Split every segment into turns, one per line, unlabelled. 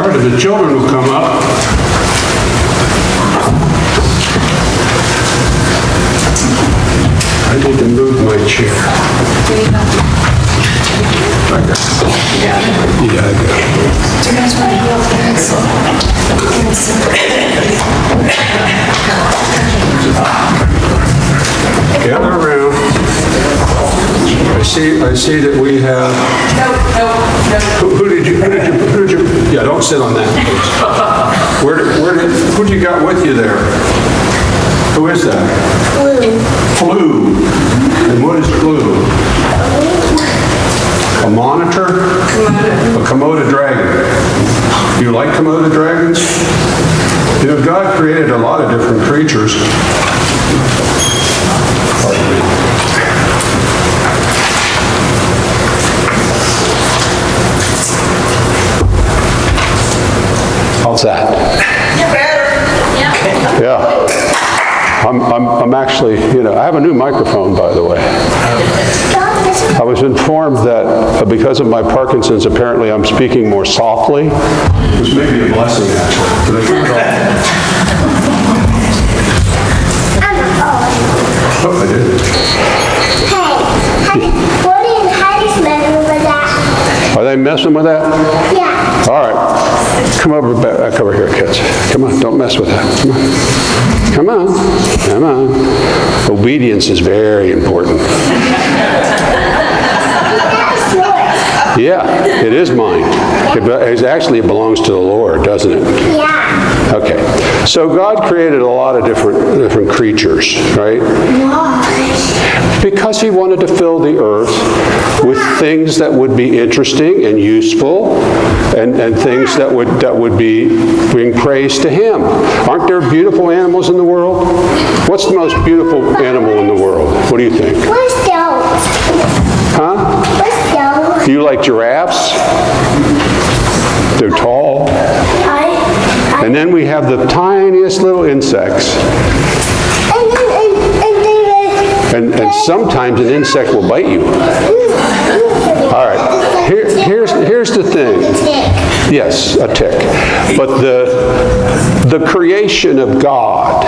All right, if the children will come up. I need to move my chair. I got it. Yeah, I got it.
Do you guys want to go up there?
Gather around. I see that we have. No. Who did you? Yeah, don't sit on that, please. Who you got with you there? Who is that? Flu. And what is flu? A monitor? A Komodo dragon. Do you like Komodo dragons? You know, God created a lot of different creatures. Pardon me. How's that? Yeah. I'm actually, I have a new microphone, by the way. I was informed that because of my Parkinson's, apparently I'm speaking more softly. Which may be a blessing, actually. Oh, I did.
Hey, what are you guys messing with that?
Are they messing with that?
Yeah.
All right. Come over back over here, kids. Come on, don't mess with that. Come on. Come on. Come on. Obedience is very important. Yeah, it is mine. It belongs to the Lord, doesn't it?
Yeah.
Okay. So God created a lot of different creatures, right?
Why?
Because he wanted to fill the earth with things that would be interesting and useful and things that would bring praise to him. Aren't there beautiful animals in the world? What's the most beautiful animal in the world? What do you think?
Where's those?
Huh?
Where's those?
Do you like giraffes? They're tall. And then we have the tiniest little insects. And sometimes an insect will bite you. All right, here's the thing. Yes, a tick. But the creation of God,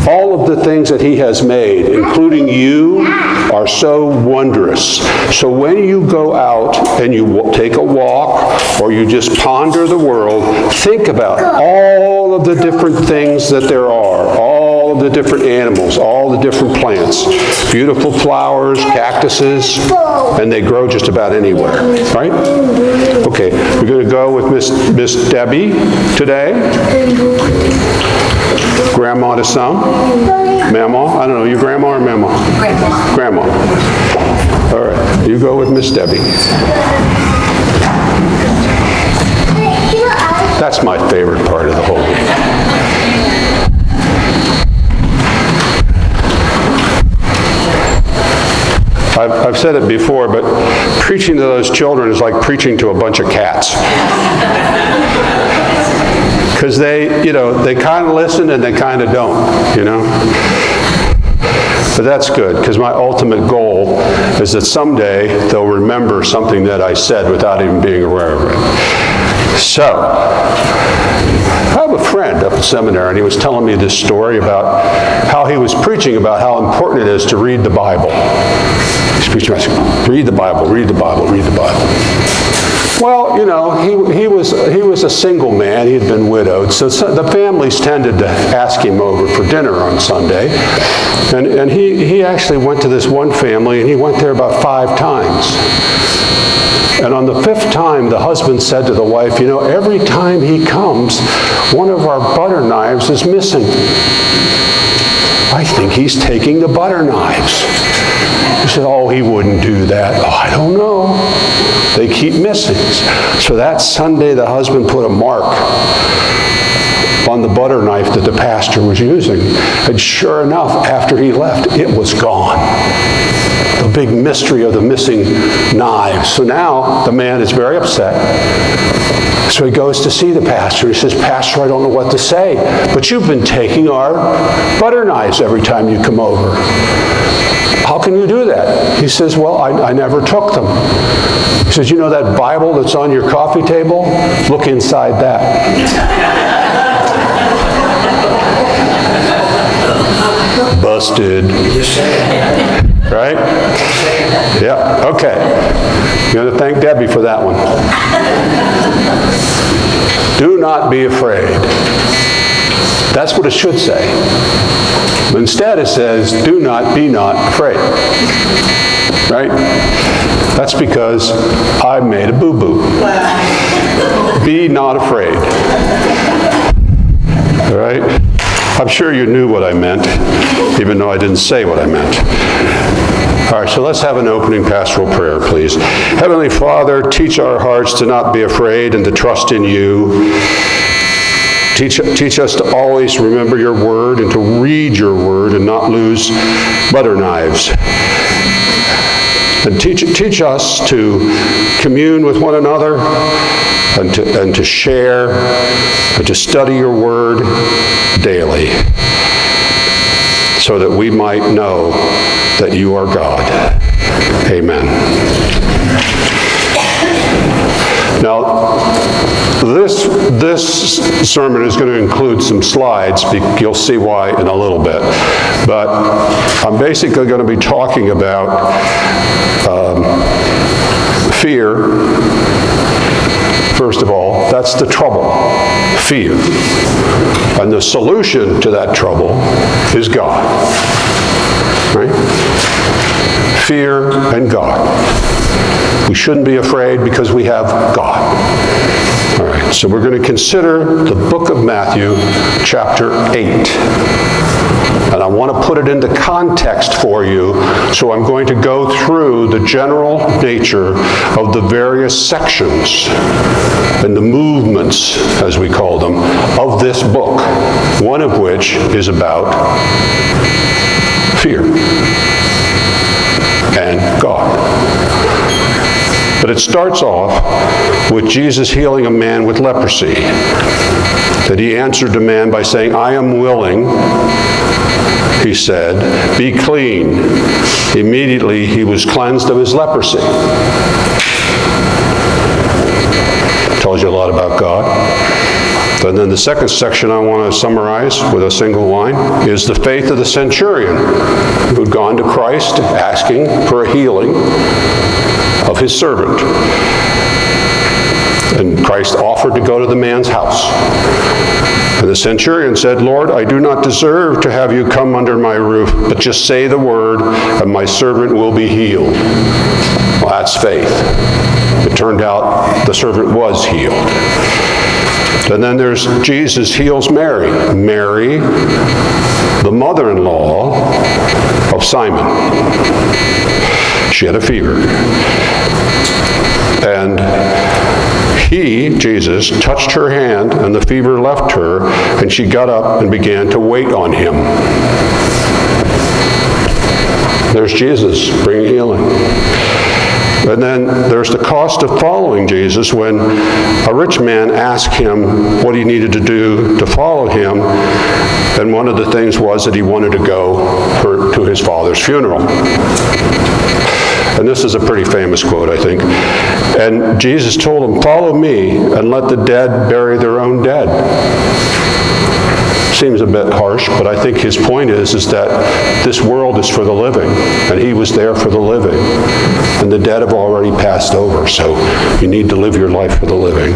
all of the things that he has made, including you, are so wondrous. So when you go out and you take a walk or you just ponder the world, think about all of the different things that there are, all of the different animals, all the different plants, beautiful flowers, cactuses, and they grow just about anywhere, right? Okay, we're going to go with Miss Debbie today. Grandma to some. Mama, I don't know, you grandma or mama?
Grandma.
Grandma. All right, you go with Miss Debbie. That's my favorite part of the whole week. I've said it before, but preaching to those children is like preaching to a bunch of cats. Because they kind of listen and they kind of don't, But that's good, because my ultimate goal is that someday they'll remember something that I said without even being aware of it. So, I have a friend up at seminary, and he was telling me this story about how he was preaching about how important it is to read the Bible. He's preaching about, read the Bible, read the Bible, read the Bible. Well, he was a single man. He had been widowed, so the families tended to ask him over for dinner on Sunday. And he actually went to this one family, and he went there about 5 times. And on the 5th time, the husband said to the wife, every time he comes, one of our butter knives is missing. I think he's taking the butter knives. He said, oh, he wouldn't do that. Oh, I don't know. They keep missing. So that Sunday, the husband put a mark on the butter knife that the pastor was using. And sure enough, after he left, it was gone. The big mystery of the missing knives. So now the man is very upset. So he goes to see the pastor. He says, Pastor, I don't know what to say, but you've been taking our butter knives every time you come over. how can you do that? He says, well, I never took them. He says, you know that Bible that's on your coffee table? Look inside that. Busted. Right? Yeah, okay. You got to thank Debbie for that one. Do not be afraid. That's what it should say. But instead it says, do not be not afraid. Right? That's because I made a boo-boo. Be not afraid. All right? I'm sure you knew what I meant, even though I didn't say what I meant. All right, so let's have an opening pastoral prayer, please. Heavenly Father, teach our hearts to not be afraid and to trust in you. Teach us to always remember your word and to read your word and not lose butter knives. And teach us to commune with one another and to share and to study your word daily so that we might know that you are God. Amen. Now, this sermon is going to include some slides. You'll see why in a little bit. But I'm basically going to be talking about fear. First of all, that's the trouble, fear. And the solution to that trouble is God. Right? Fear and God. We shouldn't be afraid because we have God. All right, so we're going to consider the book of Matthew, chapter 8. And I want to put it into context for you, so I'm going to go through the general nature of the various sections and the movements, as we call them, of this book, one of which is about fear and God. But it starts off with Jesus healing a man with leprosy. That he answered the man by saying, I am willing, he said, be clean. Immediately he was cleansed of his leprosy. Tells you a lot about God. And then the second section I want to summarize with a single line is the faith of the centurion who had gone to Christ asking for a healing of his servant. And Christ offered to go to the man's house. And the centurion said, Lord, I do not deserve to have you come under my roof, but just say the word, and my servant will be healed. Well, that's faith. It turned out the servant was healed. And then there's Jesus heals Mary. Mary, the mother-in-law of Simon. She had a fever. And he, Jesus, touched her hand, and the fever left her, and she got up and began to wait on him. There's Jesus bringing healing. And then there's the cost of following Jesus when a rich man asked him what he needed to do to follow him. And one of the things was that he wanted to go to his father's funeral. And this is a pretty famous quote, I think. And Jesus told him, follow me and let the dead bury their own dead. Seems a bit harsh, but I think his point is that this world is for the living, and he was there for the living. And the dead have already passed over, so you need to live your life for the living.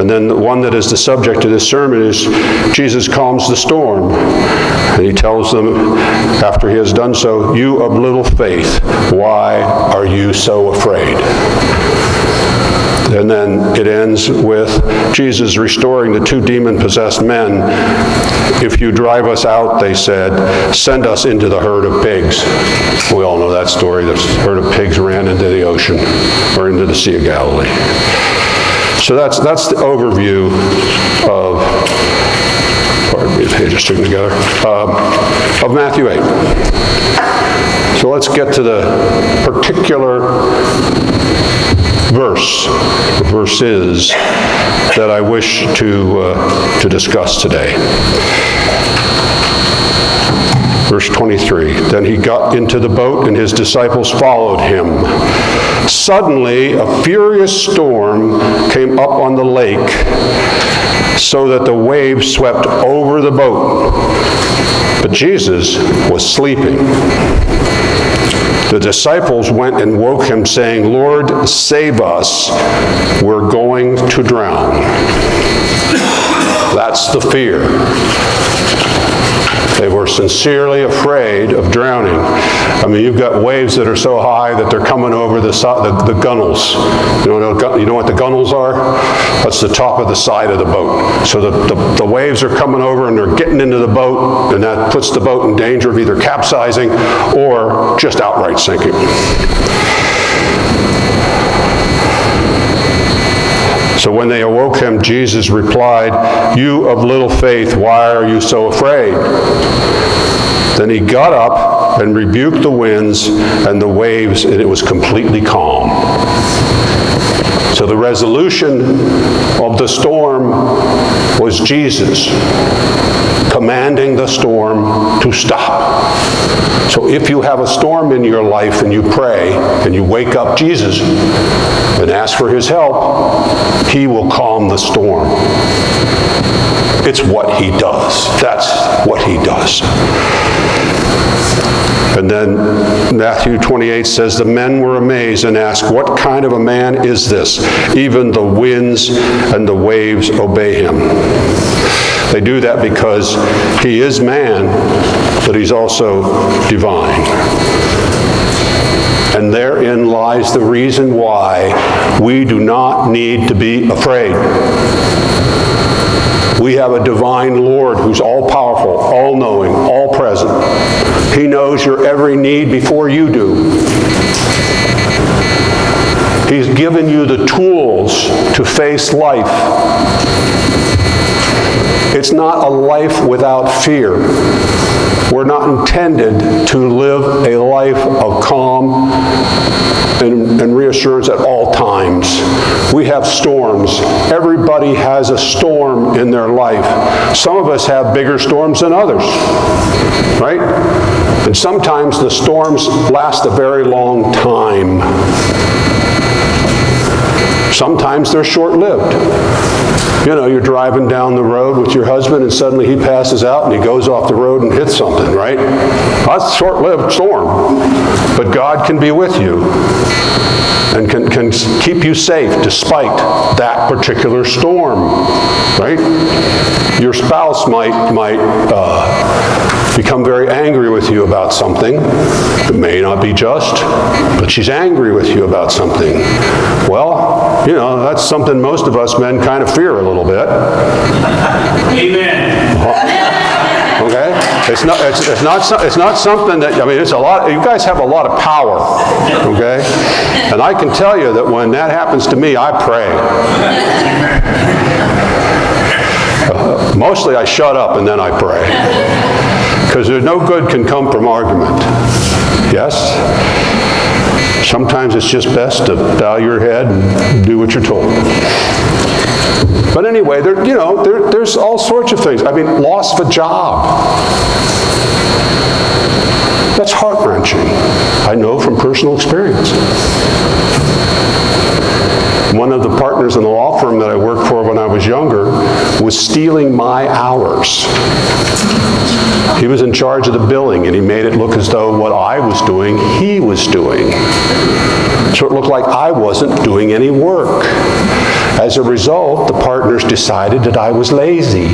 And then the one that is the subject of this sermon is Jesus calms the storm. And he tells them, after he has done so, you of little faith, why are you so afraid? And then it ends with Jesus restoring the two demon-possessed men. If you drive us out, they said, send us into the herd of pigs. We all know that story. The herd of pigs ran into the ocean or into the Sea of Galilee. So that's the overview of, pardon me, the pages sticking together, of Matthew 8. So let's get to the particular verses that I wish to discuss today. Verse 23, then he got into the boat and his disciples followed him. Suddenly, a furious storm came up on the lake, so that the waves swept over the boat. But Jesus was sleeping. The disciples went and woke him, saying, Lord, save us, we're going to drown. That's the fear. They were sincerely afraid of drowning. I mean, you've got waves that are so high that they're coming over the gunnels. You know what the gunnels are? That's the top of the side of the boat. So the waves are coming over and they're getting into the boat, and that puts the boat in danger of either capsizing or just outright sinking. So when they awoke him, Jesus replied, you of little faith, why are you so afraid? Then he got up and rebuked the winds and the waves, and it was completely calm. So the resolution of the storm was Jesus commanding the storm to stop. So if you have a storm in your life and you pray and you wake up Jesus and ask for his help, he will calm the storm. It's what he does. That's what he does. And then Matthew 28 says, the men were amazed and asked, what kind of a man is this? Even the winds and the waves obey him. They do that because he is man, but he's also divine. And therein lies the reason why we do not need to be afraid. We have a divine Lord who's all-powerful, all-knowing, all-present. He knows your every need before you do. He's given you the tools to face life. It's not a life without fear. We're not intended to live a life of calm and reassurance at all times. We have storms. Everybody has a storm in their life. Some of us have bigger storms than others, right? And sometimes the storms last a very long time. Sometimes they're short-lived. You know, you're driving down the road with your husband and suddenly he passes out and he goes off the road and hits something, right? That's a short-lived storm. But God can be with you and can keep you safe despite that particular storm, right? Your spouse might become very angry with you about something. It may not be just, but she's angry with you about something. Well, you know, that's something most of us men kind of fear a little bit.
Amen.
Okay? It's not something that, I mean, it's a lot, you guys have a lot of power, okay? And I can tell you that when that happens to me, I pray. Mostly I shut up and then I pray. Because there's no good can come from argument. Yes? Sometimes it's just best to bow your head and do what you're told. But anyway, there's all sorts of things. I mean, loss of a job. That's heart-wrenching. I know from personal experience. One of the partners in the law firm that I worked for when I was younger was stealing my hours. He was in charge of the billing, and he made it look as though what I was doing, he was doing. So it looked like I wasn't doing any work. As a result, the partners decided that I was lazy,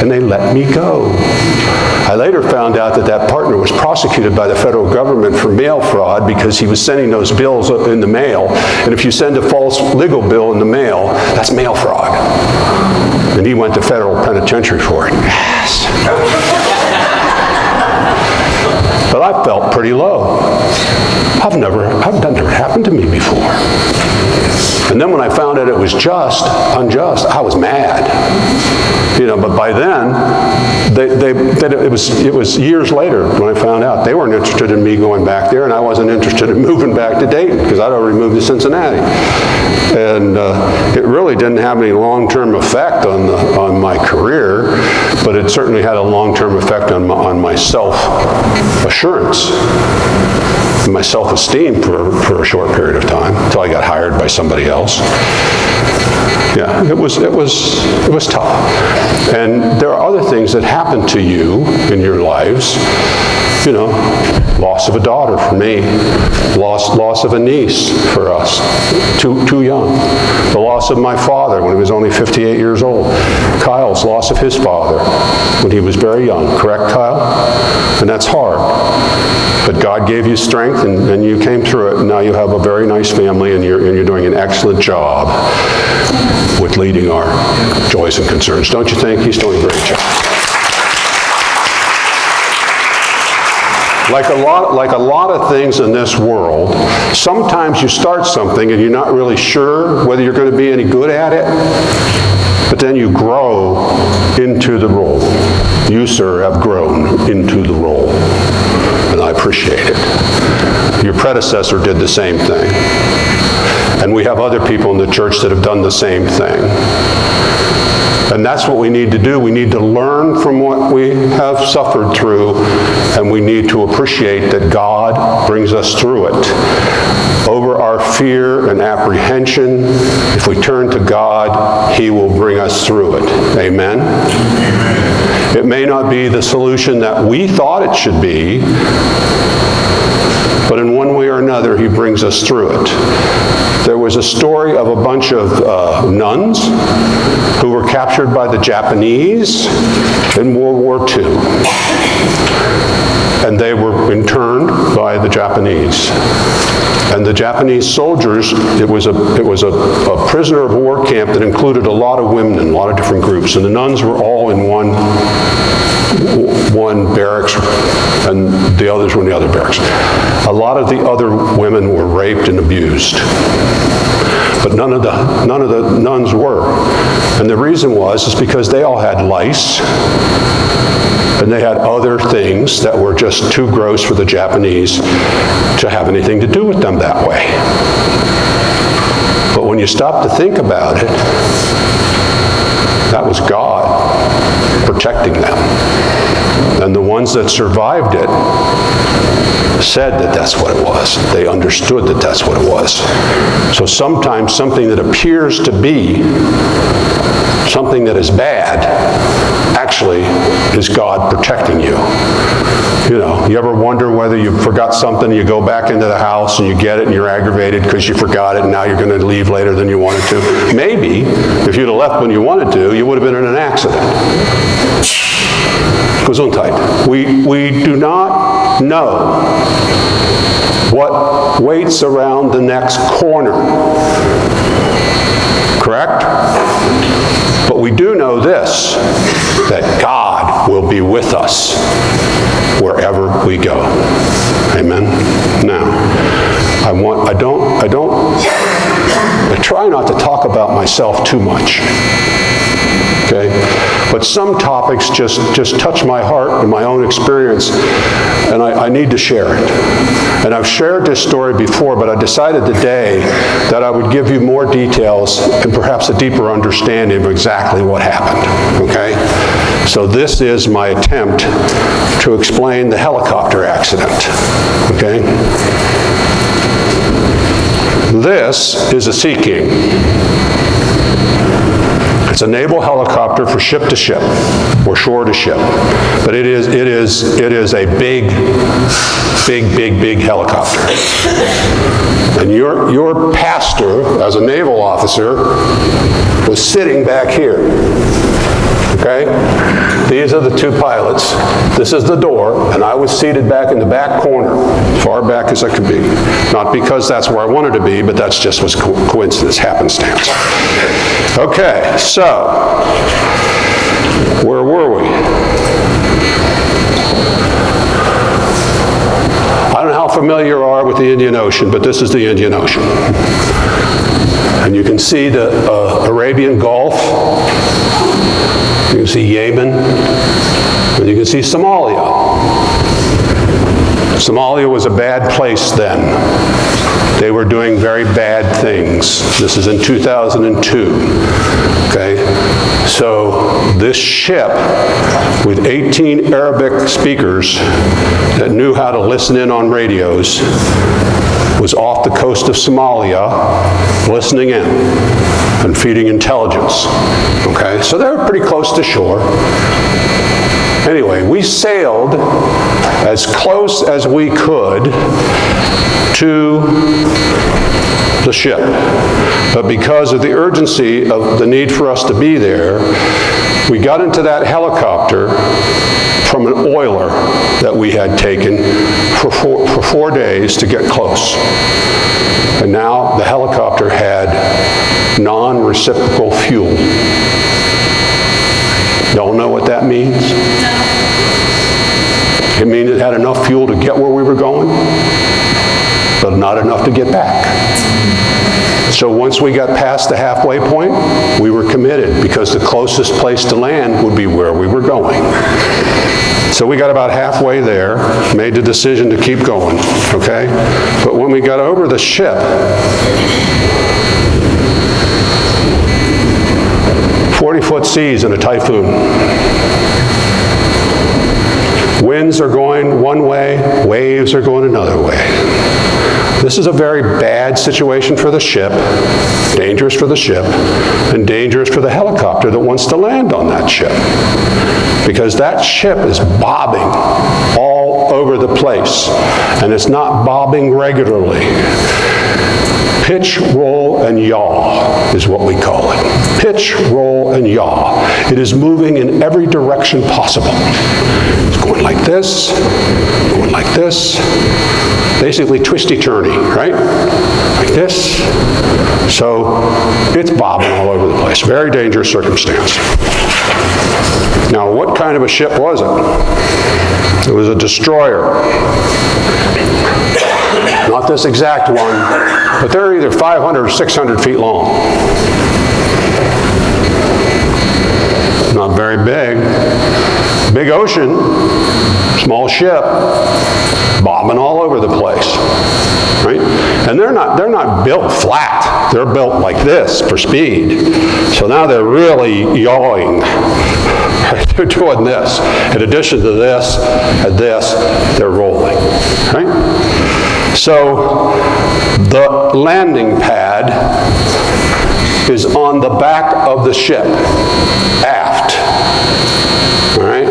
and they let me go. I later found out that that partner was prosecuted by the federal government for mail fraud because he was sending those bills in the mail, and if you send a false legal bill in the mail, that's mail fraud. And he went to federal penitentiary for it. Yes. But I felt pretty low. That never happened to me before. And then when I found out it was unjust, I was mad. You know, but by then, it was years later when I found out they weren't interested in me going back there, and I wasn't interested in moving back to Dayton because I'd already moved to Cincinnati. And it really didn't have any long-term effect on my career, but it certainly had a long-term effect on my self-assurance, my self-esteem for a short period of time until I got hired by somebody else. Yeah, it was tough. And there are other things that happen to you in your lives. You know, loss of a daughter for me, loss of a niece for us, too young. The loss of my father when he was only 58 years old. Kyle's loss of his father when he was very young. Correct, Kyle? And that's hard. But God gave you strength, and you came through it, and now you have a very nice family, and you're doing an excellent job with leading our joys and concerns. Don't you think? He's doing a great job. Like a lot of things in this world, sometimes you start something and you're not really sure whether you're going to be any good at it, but then you grow into the role. You, sir, have grown into the role, and I appreciate it. Your predecessor did the same thing, and we have other people in the church that have done the same thing. And that's what we need to do. We need to learn from what we have suffered through, and we need to appreciate that God brings us through it. Over our fear and apprehension, if we turn to God, He will bring us through it. Amen? It may not be the solution that we thought it should be, but in one way or another, He brings us through it. There was a story of a bunch of nuns who were captured by the Japanese in World War II. And they were interned by the Japanese. And the Japanese soldiers, it was a prisoner of war camp that included a lot of women and a lot of different groups. And the nuns were all in one barracks, and the others were in the other barracks. A lot of the other women were raped and abused, but none of the nuns were. And the reason is because they all had lice, and they had other things that were just too gross for the Japanese to have anything to do with them that way. But when you stop to think about it, that was God protecting them. And the ones that survived it said that that's what it was. They understood that that's what it was. So sometimes something that appears to be something that is bad actually is God protecting you. You know, you ever wonder whether you forgot something, you go back into the house and you get it and you're aggravated because you forgot it and now you're going to leave later than you wanted to. Maybe if you'd have left when you wanted to, you would have been in an accident. Gesundheit. We do not know what waits around the next corner. Correct? But we do know this, that God will be with us wherever we go. Amen? Now, I try not to talk about myself too much. Okay? But some topics just touch my heart and my own experience, and I need to share it. And I've shared this story before, but I decided today that I would give you more details and perhaps a deeper understanding of exactly what happened. Okay? So this is my attempt to explain the helicopter accident. Okay? This is a Sea King. It's a naval helicopter for ship to ship or shore to ship, but it is a big helicopter. And your pastor, as a naval officer, was sitting back here. Okay? These are the two pilots. This is the door, and I was seated back in the back corner, as far back as I could be. Not because that's where I wanted to be, but that's just was coincidence, happenstance. Okay, so, where were we? I don't know how familiar you are with the Indian Ocean, but this is the Indian Ocean. And you can see the Arabian Gulf. You can see Yemen. And you can see Somalia. Somalia was a bad place then. They were doing very bad things. This is in 2002. Okay? So this ship with 18 Arabic speakers that knew how to listen in on radios was off the coast of Somalia listening in and feeding intelligence. Okay? So they were pretty close to shore. Anyway, we sailed as close as we could to the ship. But because of the urgency of the need for us to be there, we got into that helicopter from an oiler that we had taken for 4 days to get close. And now the helicopter had non-reciprocal fuel. Y'all know what that means? It means it had enough fuel to get where we were going, but not enough to get back. So once we got past the halfway point, we were committed because the closest place to land would be where we were going. So we got about halfway there, made the decision to keep going, okay? But when we got over the ship, 40-foot seas in a typhoon. Winds are going one way, waves are going another way. This is a very bad situation for the ship, dangerous for the ship, and dangerous for the helicopter that wants to land on that ship. Because that ship is bobbing all over the place, and it's not bobbing regularly. Pitch, roll, and yaw is what we call it. Pitch, roll, and yaw. It is moving in every direction possible. It's going like this, going like this. Basically twisty-turny, right? Like this. So it's bobbing all over the place. Very dangerous circumstance. Now, what kind of a ship was it? It was a destroyer. Not this exact one, but they're either 500 or 600 feet long. Not very big. Big ocean, small ship, bobbing all over the place, right? And they're not built flat. They're built like this for speed. So now they're really yawing. They're doing this. In addition to this and this, they're rolling, right? So the landing pad is on the back of the ship, aft, all right?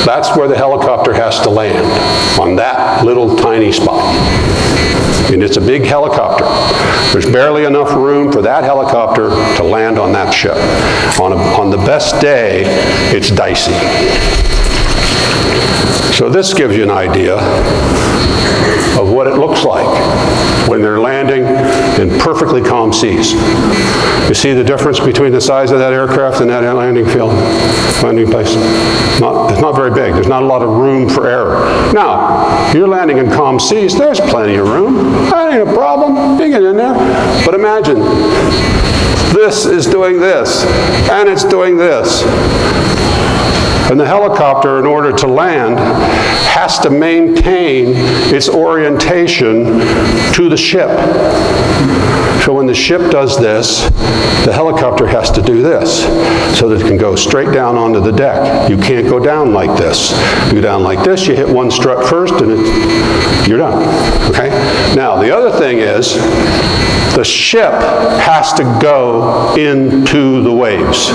That's where the helicopter has to land, on that little tiny spot. And it's a big helicopter. There's barely enough room for that helicopter to land on that ship. On the best day, it's dicey. So this gives you an idea of what it looks like when they're landing in perfectly calm seas. You see the difference between the size of that aircraft and that landing field, landing place? It's not very big. There's not a lot of room for error. Now, you're landing in calm seas, there's plenty of room. That ain't a problem. You get in there. But imagine, this is doing this, and it's doing this. And the helicopter, in order to land, has to maintain its orientation to the ship. So when the ship does this, the helicopter has to do this, so that it can go straight down onto the deck. You can't go down like this. You go down like this, you hit one strut first, and you're done, okay? Now, the other thing is, the ship has to go into the waves.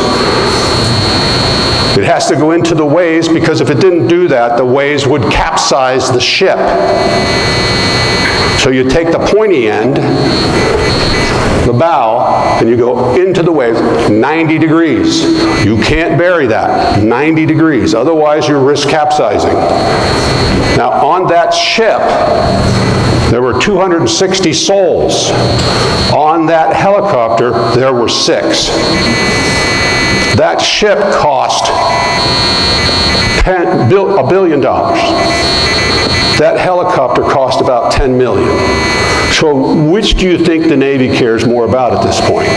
It has to go into the waves because if it didn't do that, the waves would capsize the ship. So you take the pointy end, the bow, and you go into the waves 90 degrees. You can't bury that, 90 degrees. Otherwise, you risk capsizing. Now, on that ship, there were 260 souls. On that helicopter, there were 6. That ship cost $1 billion. That helicopter cost about $10 million. So which do you think the Navy cares more about at this point?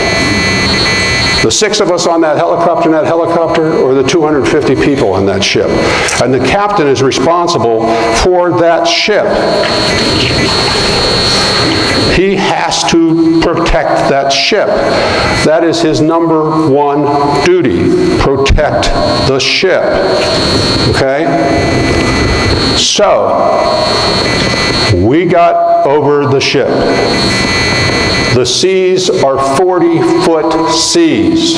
The 6 of us on that helicopter, or the 250 people on that ship. And the captain is responsible for that ship. He has to protect that ship. That is his number one duty, protect the ship. Okay? So, we got over the ship. The seas are 40-foot seas.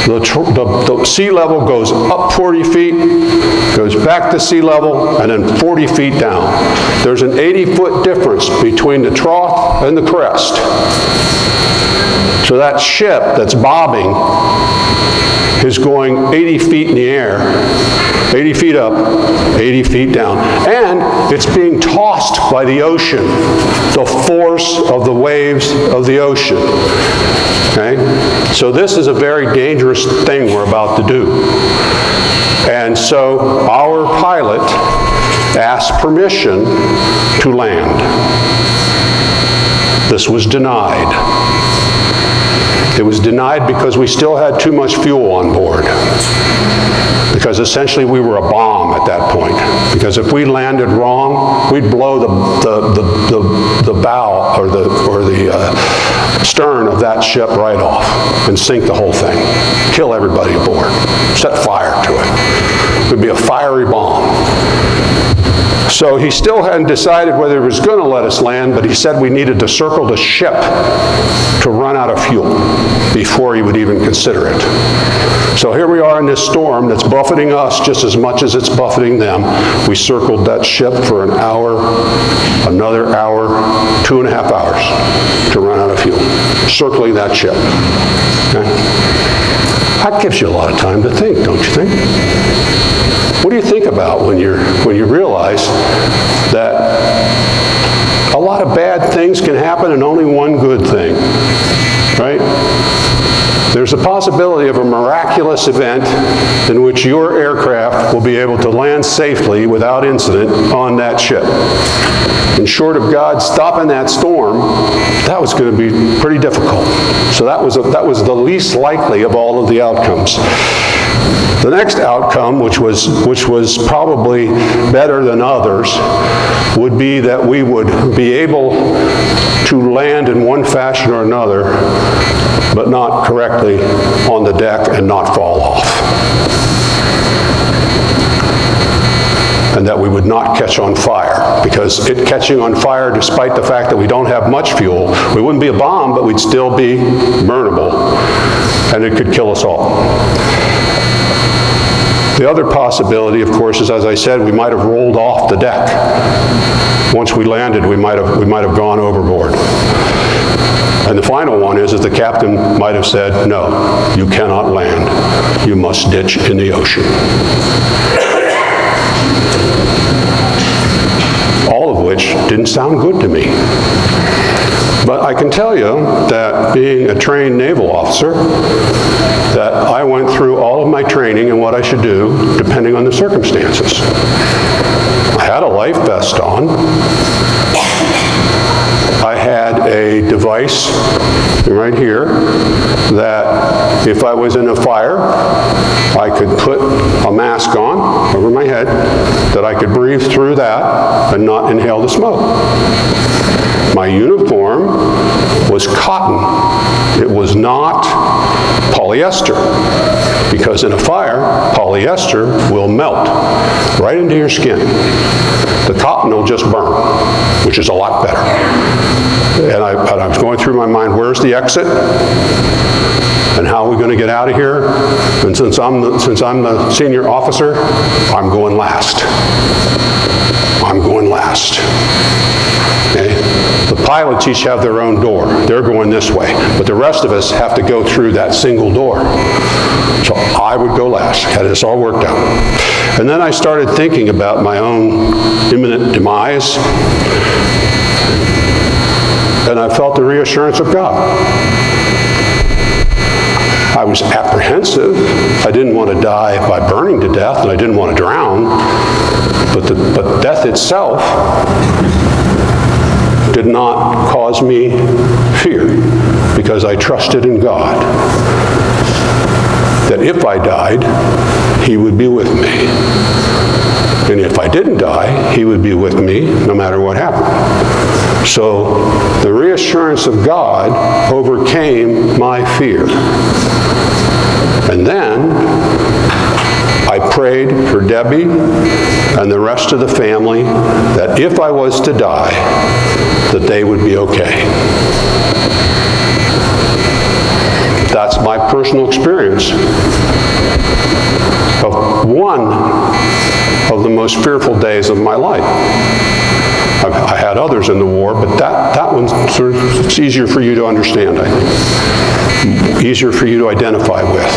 The sea level goes up 40 feet, goes back to sea level, and then 40 feet down. There's an 80-foot difference between the trough and the crest. So that ship that's bobbing is going 80 feet in the air, 80 feet up, 80 feet down. And it's being tossed by the ocean, the force of the waves of the ocean. Okay? So this is a very dangerous thing we're about to do. And so our pilot asked permission to land. This was denied. It was denied because we still had too much fuel on board. Because essentially we were a bomb at that point. Because if we landed wrong, we'd blow the bow or the stern of that ship right off and sink the whole thing. Kill everybody aboard. Set fire to it. It would be a fiery bomb. So he still hadn't decided whether he was going to let us land, but he said we needed to circle the ship to run out of fuel before he would even consider it. So here we are in this storm that's buffeting us just as much as it's buffeting them. We circled that ship for an hour, another hour, 2.5 hours to run out of fuel, circling that ship. Okay? That gives you a lot of time to think, don't you think? What do you think about when you realize that a lot of bad things can happen and only one good thing, right? There's a possibility of a miraculous event in which your aircraft will be able to land safely without incident on that ship. And short of God stopping that storm, that was going to be pretty difficult. So that was the least likely of all of the outcomes. The next outcome, which was probably better than others, would be that we would be able to land in one fashion or another, but not correctly on the deck and not fall off. And that we would not catch on fire, because it catching on fire, despite the fact that we don't have much fuel, we wouldn't be a bomb, but we'd still be burnable, and it could kill us all. The other possibility, of course, is, as I said, we might have rolled off the deck. Once we landed, we might have gone overboard. And the final one is that the captain might have said, no, you cannot land. You must ditch in the ocean. All of which didn't sound good to me. But I can tell you that being a trained naval officer, that I went through all of my training and what I should do depending on the circumstances. I had a life vest on. I had a device right here that if I was in a fire, I could put a mask on over my head, that I could breathe through that and not inhale the smoke. My uniform was cotton. It was not polyester, because in a fire, polyester will melt right into your skin. The cotton will just burn, which is a lot better. And I was going through my mind, where's the exit? And how are we going to get out of here? And since I'm the senior officer, I'm going last. I'm going last. Okay? The pilots each have their own door. They're going this way. But the rest of us have to go through that single door. So I would go last. Had this all worked out. And then I started thinking about my own imminent demise. And I felt the reassurance of God. I was apprehensive. I didn't want to die by burning to death, and I didn't want to drown. But death itself did not cause me fear. because I trusted in God that if I died, He would be with me. And if I didn't die, He would be with me no matter what happened. So the reassurance of God overcame my fear. And then I prayed for Debbie and the rest of the family that if I was to die, that they would be okay. That's my personal experience of one of the most fearful days of my life. I had others in the war, but that one's sort of, it's easier for you to understand, I think. Easier for you to identify with.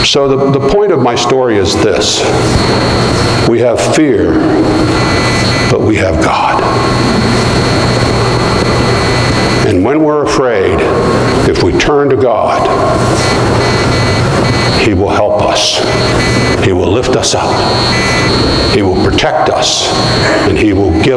So the point of my story is this. We have fear, but we have God. And when we're afraid, if we turn to God, He will help us. He will lift us up. He will protect us. And He will give